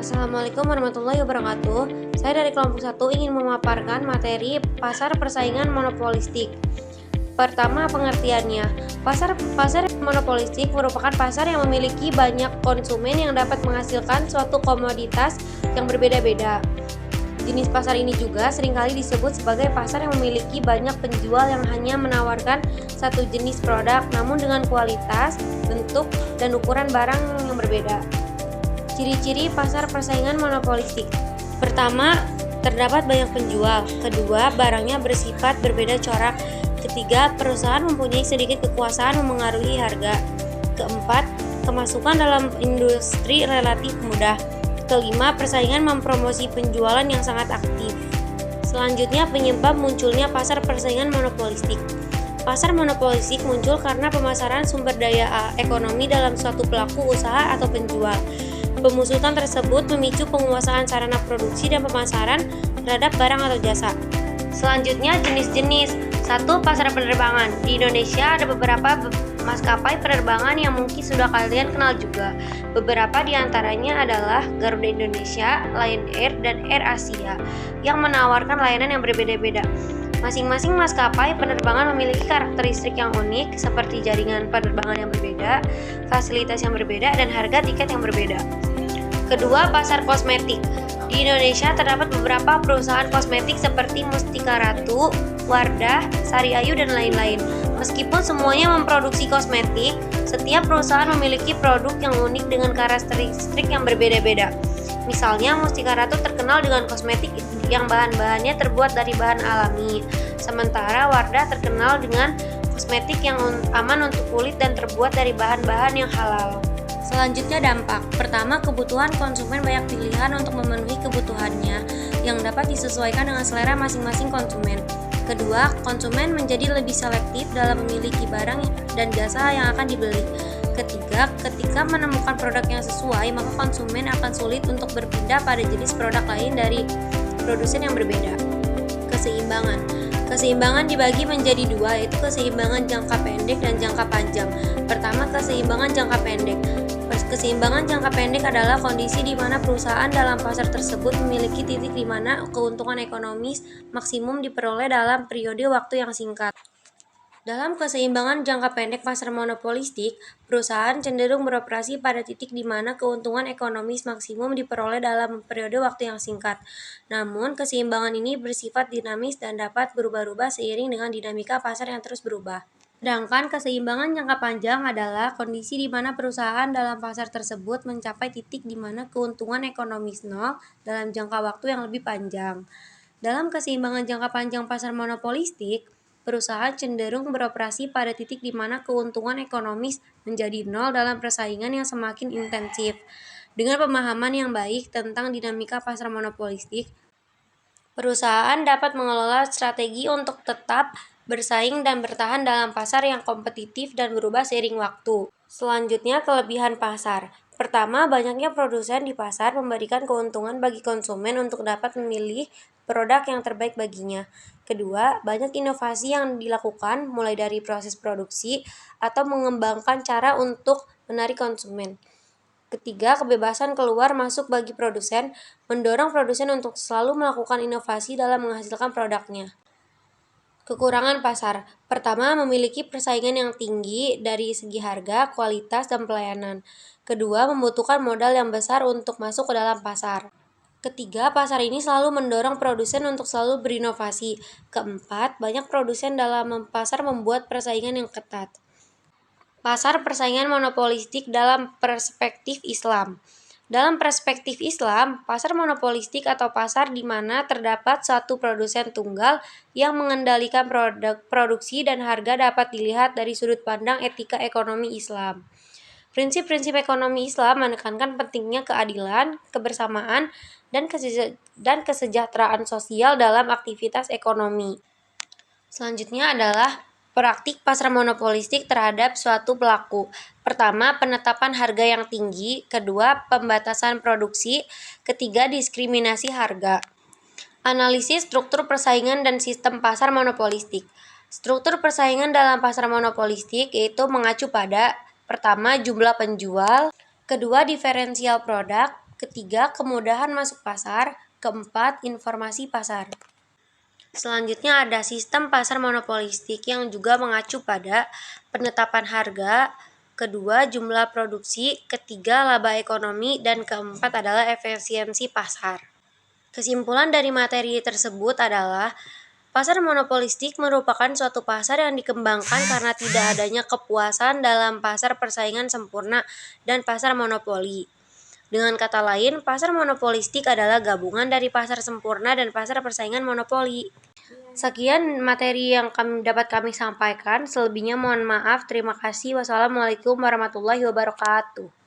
Assalamualaikum warahmatullahi wabarakatuh. Saya dari kelompok 1 ingin memaparkan materi pasar persaingan monopolistik. Pertama, pengertiannya. Pasar monopolistik merupakan pasar yang memiliki banyak konsumen yang dapat menghasilkan suatu komoditas yang berbeda-beda. Jenis pasar ini juga seringkali disebut sebagai pasar yang memiliki banyak penjual yang hanya menawarkan satu jenis produk namun dengan kualitas, bentuk, dan ukuran barang yang berbeda. Ciri-ciri pasar persaingan monopolistik. Pertama, terdapat banyak penjual. Kedua, barangnya bersifat berbeda corak. Ketiga, perusahaan mempunyai sedikit kekuasaan memengaruhi harga. Keempat, kemasukan dalam industri relatif mudah. Kelima, persaingan mempromosi penjualan yang sangat aktif. Selanjutnya, penyebab munculnya pasar persaingan monopolistik. Pasar monopolistik muncul karena pemasaran sumber daya ekonomi dalam suatu pelaku usaha atau penjual. Pemusuhan tersebut memicu penguasaan sarana produksi dan pemasaran terhadap barang atau jasa. Selanjutnya, jenis-jenis. 1. Pasar penerbangan. Di Indonesia ada beberapa maskapai penerbangan yang mungkin sudah kalian kenal juga. Beberapa di antaranya adalah Garuda Indonesia, Lion Air, dan Air Asia yang menawarkan layanan yang berbeda-beda. Masing-masing maskapai penerbangan memiliki karakteristik yang unik seperti jaringan penerbangan yang berbeda, fasilitas yang berbeda, dan harga tiket yang berbeda. Kedua, pasar kosmetik. Di Indonesia terdapat beberapa perusahaan kosmetik seperti Mustika Ratu, Wardah, Sari Ayu, dan lain-lain. Meskipun semuanya memproduksi kosmetik, setiap perusahaan memiliki produk yang unik dengan karakteristik yang berbeda-beda. Misalnya, Mustika Ratu terkenal dengan kosmetik yang bahan-bahannya terbuat dari bahan alami, sementara Wardah terkenal dengan kosmetik yang aman untuk kulit dan terbuat dari bahan-bahan yang halal. Selanjutnya, dampak. Pertama, kebutuhan konsumen banyak pilihan untuk memenuhi kebutuhannya yang dapat disesuaikan dengan selera masing-masing konsumen. Kedua, konsumen menjadi lebih selektif dalam memiliki barang dan jasa yang akan dibeli. Ketiga, ketika menemukan produk yang sesuai, maka konsumen akan sulit untuk berpindah pada jenis produk lain dari produsen yang berbeda. Keseimbangan. Keseimbangan dibagi menjadi dua, yaitu keseimbangan jangka pendek dan jangka panjang. Pertama, keseimbangan jangka pendek. Keseimbangan jangka pendek adalah kondisi di mana perusahaan dalam pasar tersebut memiliki titik di mana keuntungan ekonomis maksimum diperoleh dalam periode waktu yang singkat. Dalam keseimbangan jangka pendek pasar monopolistik, perusahaan cenderung beroperasi pada titik di mana keuntungan ekonomis maksimum diperoleh dalam periode waktu yang singkat. Namun, keseimbangan ini bersifat dinamis dan dapat berubah-ubah seiring dengan dinamika pasar yang terus berubah. Sedangkan keseimbangan jangka panjang adalah kondisi di mana perusahaan dalam pasar tersebut mencapai titik di mana keuntungan ekonomis nol dalam jangka waktu yang lebih panjang. Dalam keseimbangan jangka panjang pasar monopolistik, perusahaan cenderung beroperasi pada titik di mana keuntungan ekonomis menjadi nol dalam persaingan yang semakin intensif. Dengan pemahaman yang baik tentang dinamika pasar monopolistik, perusahaan dapat mengelola strategi untuk tetap bersaing dan bertahan dalam pasar yang kompetitif dan berubah seiring waktu. Selanjutnya, kelebihan pasar. Pertama, banyaknya produsen di pasar memberikan keuntungan bagi konsumen untuk dapat memilih produk yang terbaik baginya. Kedua, banyak inovasi yang dilakukan mulai dari proses produksi atau mengembangkan cara untuk menarik konsumen. Ketiga, kebebasan keluar masuk bagi produsen, mendorong produsen untuk selalu melakukan inovasi dalam menghasilkan produknya. Kekurangan pasar. Pertama, memiliki persaingan yang tinggi dari segi harga, kualitas, dan pelayanan. Kedua, membutuhkan modal yang besar untuk masuk ke dalam pasar. Ketiga, pasar ini selalu mendorong produsen untuk selalu berinovasi. Keempat, banyak produsen dalam pasar membuat persaingan yang ketat. Pasar persaingan monopolistik dalam perspektif Islam. Dalam perspektif Islam, pasar monopolistik atau pasar di mana terdapat satu produsen tunggal yang mengendalikan produksi dan harga dapat dilihat dari sudut pandang etika ekonomi Islam. Prinsip-prinsip ekonomi Islam menekankan pentingnya keadilan, kebersamaan, dan kesejahteraan sosial dalam aktivitas ekonomi. Selanjutnya adalah praktik pasar monopolistik terhadap suatu pelaku. Pertama, penetapan harga yang tinggi. Kedua, pembatasan produksi. Ketiga, diskriminasi harga. Analisis struktur persaingan dan sistem pasar monopolistik. Struktur persaingan dalam pasar monopolistik yaitu mengacu pada pertama, jumlah penjual. Kedua, diferensial produk. Ketiga, kemudahan masuk pasar. Keempat, informasi pasar. Selanjutnya ada sistem pasar monopolistik yang juga mengacu pada penetapan harga, kedua jumlah produksi, ketiga laba ekonomi, dan keempat adalah efisiensi pasar. Kesimpulan dari materi tersebut adalah pasar monopolistik merupakan suatu pasar yang dikembangkan karena tidak adanya kepuasan dalam pasar persaingan sempurna dan pasar monopoli. Dengan kata lain, pasar monopolistik adalah gabungan dari pasar sempurna dan pasar persaingan monopoli. Sekian materi yang dapat kami sampaikan. Selebihnya mohon maaf. Terima kasih. Wassalamualaikum warahmatullahi wabarakatuh.